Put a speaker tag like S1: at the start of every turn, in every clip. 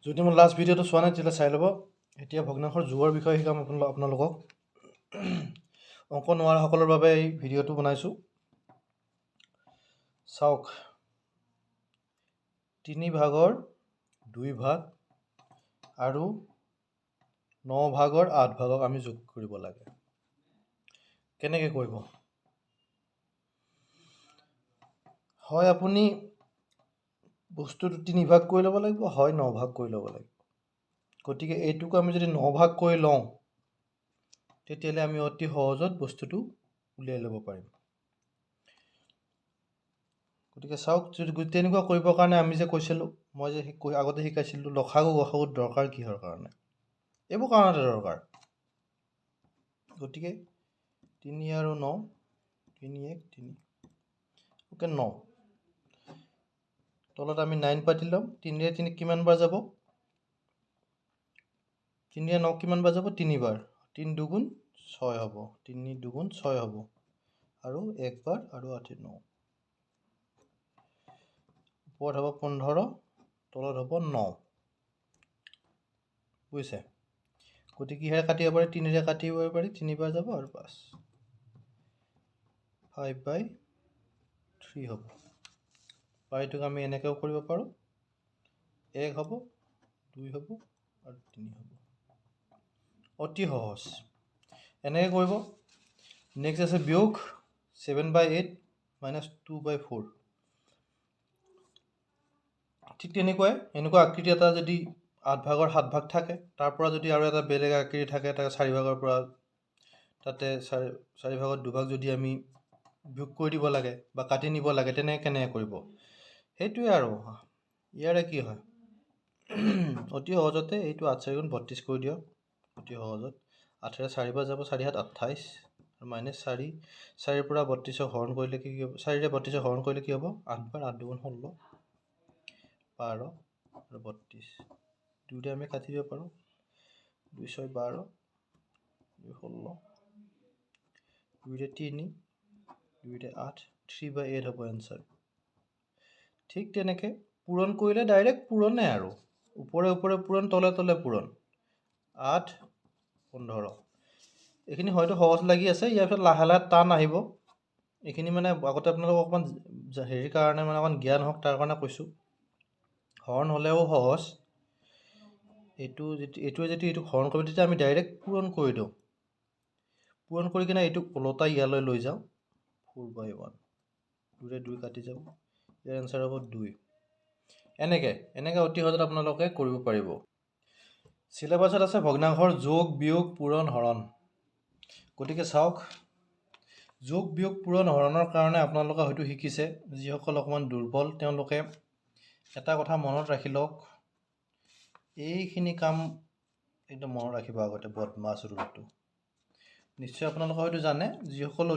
S1: যদি মোৰ লাষ্ট ভিডিঅ'টো চোৱা নাই তেতিয়াহ'লে চাই ল'ব। এতিয়া ভগ্নাংশৰ যোগৰ বিষয়ে শিকাম আপোনালোকক। অংক নোৱাৰাসকলৰ বাবে এই ভিডিঅ'টো বনাইছোঁ। চাওক, 3 ভাগৰ 2 ভাগ আৰু 9 ভাগৰ 8 ভাগক আমি যোগ কৰিব লাগে। কেনেকৈ কৰিব? হয় আপুনি বস্তুটো 3 ভাগ কৰি ল'ব লাগিব, হয় 9 ভাগ কৰি ল'ব লাগিব। গতিকে এইটোকো আমি যদি 9 ভাগ কৰি লওঁ তেতিয়াহ'লে আমি অতি সহজত বস্তুটো উলিয়াই ল'ব পাৰিম। গতিকে চাওক, যদি তেনেকুৱা কৰিবৰ কাৰণে আমি যে কৈছিলোঁ, মই যে আগতে শিকাইছিলোঁ লসাগু গসাগুৰ দৰকাৰ কিহৰ কাৰণে? এইবোৰ কাৰণতে দৰকাৰ। গতিকে 3 আৰু 9, 3 1 3 ওকে 9। তলত আমি 9 পাতি ল'ম। 3 3 কিমান বাৰ যাব? 3 9 কিমান বাৰ যাব? 3 বাৰ। 3 2 6 হ'ব। 3 2 6 হ'ব আৰু 1 বাৰ আৰু 8 9। ওপৰত হ'ব 15, তলত হ'ব 9। বুজিছে? গতিকে কিহেৰে কাটিব পাৰি? 3ৰে কাটিব পাৰি। 3 বাৰ যাব আৰু 5। 5/3 হ'ব। এইটোক আমি এনেকৈও কৰিব পাৰোঁ। 1 হ'ব, 2 হ'ব আৰু 3 হ'ব। অতি সহজ। এনেকৈ কৰিব। নেক্সট আছে বিয়োগ। 7/8 - 2/4। ঠিক তেনেকুৱাই এনেকুৱা আকৃতি এটা যদি 8 ভাগৰ 7 ভাগ থাকে, তাৰ পৰা যদি আৰু এটা বেলেগ আকৃতি থাকে, তাকে 4 ভাগৰ পৰা তাতে 4 ভাগত 2 ভাগ যদি আমি বিয়োগ কৰি দিব লাগে বা কাটি নিব লাগে, তেনেকৈ কেনেকৈ কৰিব? সেইটোৱে আৰু। ইয়াৰে কি হয়? অতি সহজতে এইটো 8 4 32 কৰি দিয়ক। অতি সহজত 8ৰে 4 বাৰ যাব, 4 7 28 আৰু -4। 4ৰ পৰা 32ক হৰণ কৰিলে কি হ'ব? 4ৰে 32ক হৰণ কৰিলে কি হ'ব? 8 বাৰ, 8 2 16, 12 আৰু 32। 2ৰে আমি কাটি দিব পাৰোঁ। 2 6 12, 2 16, 2ৰে 3, 2ৰে 8, 3/8 হ'ব এনচাৰ। ঠিক তেনেকৈ পূৰণ কৰিলে ডাইৰেক্ট পূৰণে আৰু। ওপৰে ওপৰে পূৰণ, তলে তলে পূৰণ। 8 15। এইখিনি হয়তো সহজ লাগি আছে, ইয়াৰ পিছত লাহে লাহে টান আহিব। এইখিনি মানে আগতে আপোনালোকক অকণমান হেৰিৰ কাৰণে মানে অকণমান জ্ঞান হওক তাৰ কাৰণে কৈছোঁ। হৰণ হ'লেও সহজ। এইটোৱে যদি এইটোক হৰণ কৰিব, তেতিয়া আমি ডাইৰেক্ট পূৰণ কৰি দিওঁ। পূৰণ কৰি কিনে এইটোক ওলোটাই ইয়ালৈ লৈ যাওঁ। 4/1। 2ৰে 2 কাটি যাব। ইয়াৰ এনচাৰ হ'ব 2। এনেকৈ অতি সহজত আপোনালোকে কৰিব পাৰিব। চিলেবাছত আছে ভগ্নাংশৰ যোগ বিয়োগ পূৰণ হৰণ। গতিকে চাওক, যোগ বিয়োগ পূৰণ হৰণৰ কাৰণে আপোনালোকে হয়তো শিকিছে। যিসকল অকণমান দুৰ্বল তেওঁলোকে এটা কথা মনত ৰাখি লওক, এইখিনি কাম একদম মনত ৰাখিব আগতে, বদমাছ ৰুলটো। নিশ্চয় আপোনালোকে হয়তো জানে। যিসকল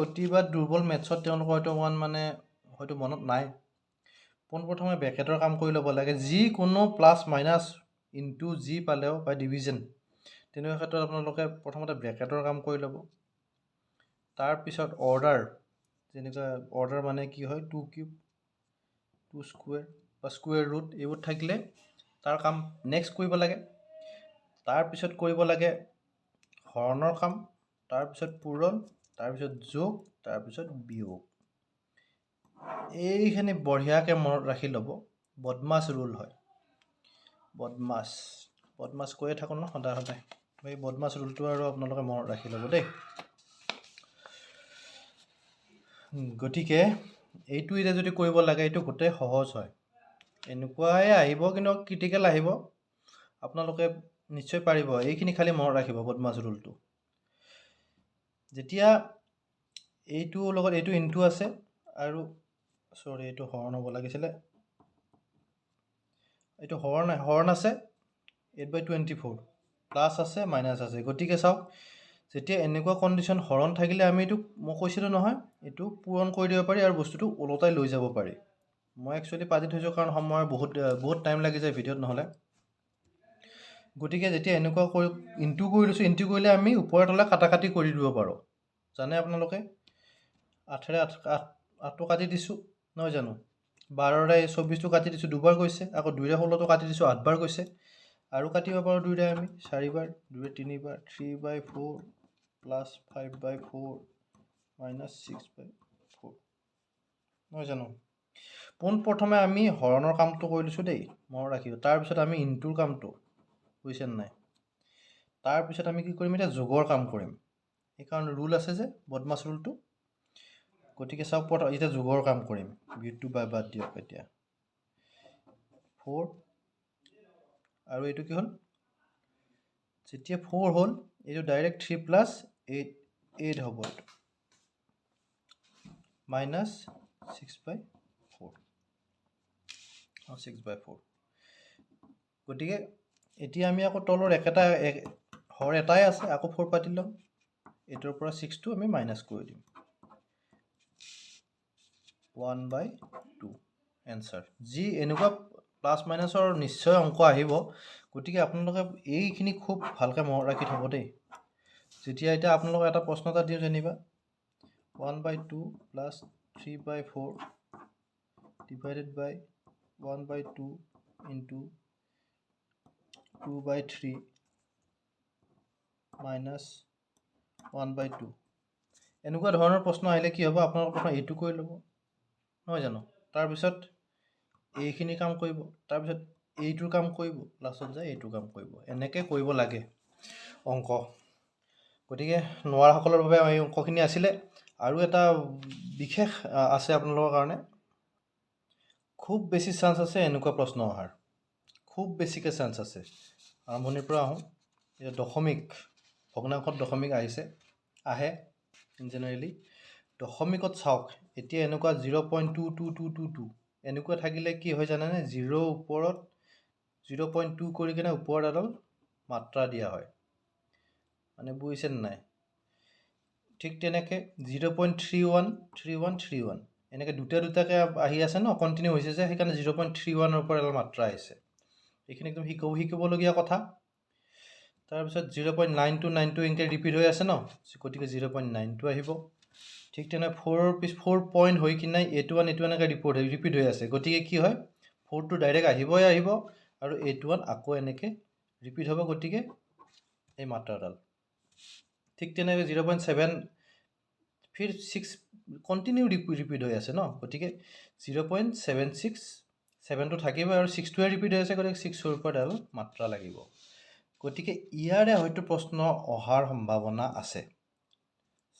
S1: অতি বা দুৰ্বল মেথছত, তেওঁলোকৰ হয়তো অকণমান মানে হয়তো মনত নাই। পোনপ্ৰথমে ব্ৰেকেটৰ কাম কৰি ল'ব লাগে। যিকোনো প্লাছ মাইনাছ ইনটু যি পালেও বা ডিভিজন, তেনেকুৱা ক্ষেত্ৰত আপোনালোকে প্ৰথমতে ব্ৰেকেটৰ কাম কৰি ল'ব। তাৰপিছত অৰ্ডাৰ, যেনেকুৱা অৰ্ডাৰ মানে কি হয়? 2 কিউব, 2 স্কুৱেৰ বা স্কুৱেৰ ৰুট, এইবোৰ থাকিলে তাৰ কাম নেক্সট কৰিব লাগে। তাৰপিছত কৰিব লাগে হৰণৰ কাম, তাৰপিছত পূৰণ, তাৰপিছত যোগ, তাৰপিছত বিয়োগ। এইখিনি বঢ়িয়াকৈ মনত ৰাখি ল'ব। বদমাছ ৰুল হয়। বদমাছ কৈয়ে থাকোঁ ন সদায়। এই বদমাছ ৰুলটো আৰু আপোনালোকে মনত ৰাখি ল'ব দেই। গতিকে এইটো এতিয়া যদি কৰিব লাগে, এইটো গোটেই সহজ হয়। এনেকুৱাই আহিব, কিন্তু ক্ৰিটিকেল আহিব। আপোনালোকে নিশ্চয় পাৰিব। এইখিনি খালি মনত ৰাখিব, বদমাছ ৰুলটো। যেতিয়া এইটোৰ লগত এইটো ইনটু আছে আৰু এইটো হৰণ হ'ব লাগিছিলে। এইটো হৰণ আছে 8/24, প্লাছ আছে মাইনাছ আছে। গতিকে চাওক, যেতিয়া এনেকুৱা কণ্ডিশ্যন হৰণ থাকিলে আমি এইটো, মই কৈছিলোঁ নহয়, এইটো পূৰণ কৰি দিব পাৰি আৰু বস্তুটো ওলোটাই লৈ যাব পাৰি। মই একচুৱেলি পাতি থৈছোঁ কাৰণ সময়ৰ বহুত টাইম লাগি যায় ভিডিঅ'ত নহ'লে। গতিকে যেতিয়া এনেকুৱা ইনটু কৰি লৈছোঁ, ইনটু কৰিলে আমি ওপৰে তলে কাটাকাটি কৰি দিব পাৰোঁ। জানে আপোনালোকে 8ৰে 8টো কাটি দিছোঁ, নহয় জানো? 12ৰে 24টো কাটি দিছোঁ 2বাৰ গৈছে, আকৌ 2ৰে 16টো কাটি দিছোঁ 8বাৰ গৈছে, আৰু কাটিব পাৰোঁ 2ৰে আমি 4বাৰ, 2ৰে 3বাৰ, 3/4 প্লাছ 5/4 মাইনাছ 6/4, নহয় জানো? পোনপ্ৰথমে আমি হৰণৰ কামটো কৰি লৈছোঁ দেই, মনত ৰাখিব। তাৰপিছত আমি ইনটুৰ কামটো, বুজিছে নাই? তাৰপিছত আমি কি কৰিম, এতিয়া যোগৰ কাম কৰিম। সেইকাৰণে ৰুল আছে যে বদমাছ ৰুলটো। গতিকে চাওক, এতিয়া যোগৰ কাম কৰিম। বিয়োগটো বাদ দিয়ক। এতিয়া 4 আৰু এইটো কি হ'ল, যেতিয়া 4 হ'ল এইটো ডাইৰেক্ট 3 + 8 হ'ব, এইটো মাইনাছ 6/4, 6/4। গতিকে এতিয়া আমি আকৌ তলৰ হৰ এটাই আছে, আকৌ 4 পাতি ল'ম। এইটোৰ পৰা 6টো আমি মাইনাছ কৰি দিম, 1/2 এনচাৰ। যি এনেকুৱা প্লাছ মাইনাছৰ নিশ্চয় অংক আহিব, গতিকে আপোনালোকে এইখিনি খুব ভালকৈ মনত ৰাখি থ'ব দেই। যেতিয়া এতিয়া আপোনালোকক এটা প্ৰশ্ন এটা দিওঁ, যেনিবা 1/2 প্লাছ 3/4 ডিভাইডেড বাই 1/2 ইনটু 2/3 মাইনাছ 1/2, এনেকুৱা ধৰণৰ প্ৰশ্ন আহিলে কি হ'ব, আপোনালোকে প্ৰথম এইটো কৰি ল'ব, নহয় জানো? তাৰপিছত এইখিনি কাম কৰিব, তাৰপিছত এইটোৰ কাম কৰিব, লাষ্টত যায় এইটো কাম কৰিব। এনেকৈ কৰিব লাগে অংক। গতিকে নোৱাৰাসকলৰ বাবে এই অংকখিনি আছিলে। আৰু এটা বিশেষ আছে আপোনালোকৰ কাৰণে, খুব বেছি চান্স আছে এনেকুৱা প্ৰশ্ন অহাৰ, খুব বেছিকৈ চান্স আছে। আৰম্ভণিৰ পৰা আহোঁ, এতিয়া দশমিক, ভগ্নাংশত দশমিক আহে জেনেৰেলি। দশমিকত চাওক, এতিয়া এনেকুৱা 0.22222 এনেকুৱা থাকিলে কি হয় জানেনে? 0 ওপৰত 0.2 কৰি কিনে ওপৰত এডাল মাত্ৰা দিয়া হয়, মানে বুজিছে নাই? ঠিক তেনেকৈ 0.313131 এনেকৈ দুটাকৈ আহি আছে ন, কণ্টিনিউ হৈছে যে, সেইকাৰণে 0.31ৰ ওপৰত এডাল মাত্ৰা আহিছে। এইখিনি একদম শিকিবলগীয়া কথা। তাৰপিছত 0.9292 এনেকৈ ৰিপিট হৈ আছে ন, গতিকে 0.92 আহিব। ঠিক তেনে 4 পইণ্ট হৈ কিনে 81 এনেকৈ ৰিপিট হৈ আছে, গতিকে কি হয়, 4টো ডাইৰেক্ট আহিব, আৰু 81 আকৌ এনেকৈ ৰিপিট হ'ব, গতিকে এই মাত্ৰাডাল। ঠিক তেনেকৈ 0.7 ফিৰ 6 কণ্টিনিউ ৰিপিট হৈ আছে ন, গতিকে 0.76 7টো থাকিব, আৰু 6টোৱে ৰিপিট হৈ আছে, গতিকে 6ৰ ওপৰত এডাল মাত্ৰা লাগিব। গতিকে ইয়াৰে হয়তো প্ৰশ্ন অহাৰ সম্ভাৱনা আছে।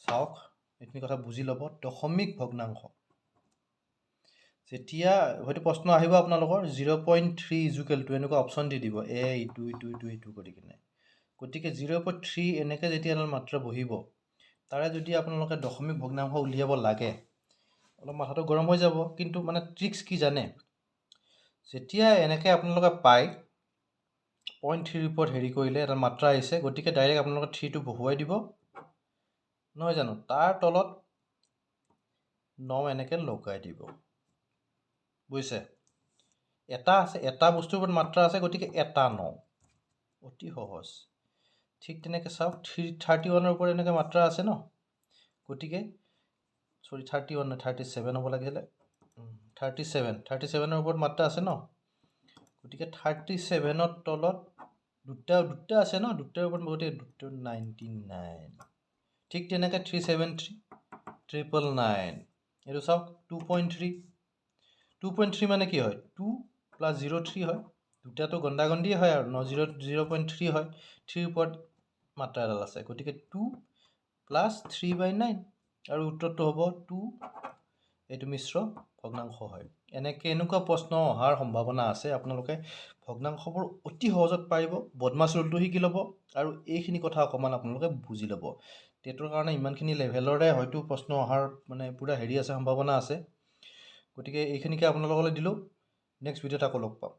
S1: চাওক, এইখিনি কথা বুজি ল'ব। দশমিক ভগ্নাংশ যেতিয়া হয়তো প্ৰশ্ন আহিব আপোনালোকৰ 0.3 = এনেকুৱা অপশ্যন দি দিব, এইটো কৰি কিনে। গতিকে 0.3 এনেকৈ যেতিয়া এডাল মাত্ৰা বহিব, তাৰে যদি আপোনালোকে দশমিক ভগ্নাংশ উলিয়াব লাগে, অলপ মাথাটো গৰম হৈ যাব। কিন্তু মানে ট্ৰিক্স কি জানে? যেতিয়া এনেকৈ আপোনালোকে পায় 0.3ৰ ওপৰত হেৰি কৰিলে এটা মাত্ৰা আহিছে, গতিকে ডাইৰেক্ট আপোনালোকে 3টো বহুৱাই দিব, নহয় জানো? তাৰ তলত 9 এনেকৈ লগাই দিব, বুজিছে? এটা আছে, এটা বস্তুৰ ওপৰত মাত্ৰা আছে, গতিকে এটা 9, অতি সহজ। ঠিক তেনেকৈ চাওক, 31ৰ ওপৰত এনেকৈ মাত্ৰা আছে ন, গতিকে 31 নহয়, 37 হ'ব লাগিছিলে। 37ৰ ওপৰত মাত্ৰা আছে ন, গতিকে 37ৰ তলত দুটা আছে ন, দুটাৰ ওপৰত গতিকে 99। ঠিক তেনেকৈ 373 999, এইটো চাওক 2.3 মানে কি হয়, 2 + 03 হয়, দুটাটো গণ্ডাগণ্ডিয়ে হয়, আৰু 0.3 হয়, 3ৰ ওপৰত মাত্ৰা এডাল আছে, গতিকে 2 + 3/9, আৰু উত্তৰটো হ'ব 2। এইটো মিশ্ৰ ভগ্নাংশ হয়। এনেকুৱা প্ৰশ্ন অহাৰ সম্ভাৱনা আছে। আপোনালোকে ভগ্নাংশবোৰ অতি সহজত পাৰিব, বদমাছ ৰুলটো শিকি ল'ব, আৰু এইখিনি কথা অকণমান আপোনালোকে বুজি ল'ব। টেটৰ কাৰণে ইমানখিনি লেভেলৰে হয়তো প্ৰশ্ন অহাৰ মানে পূৰা হেৰি আছে, সম্ভাৱনা আছে। গতিকে এইখিনিকে আপোনালোকলৈ দিলোঁ। নেক্সট ভিডিঅ'ত আকৌ লগ পাম।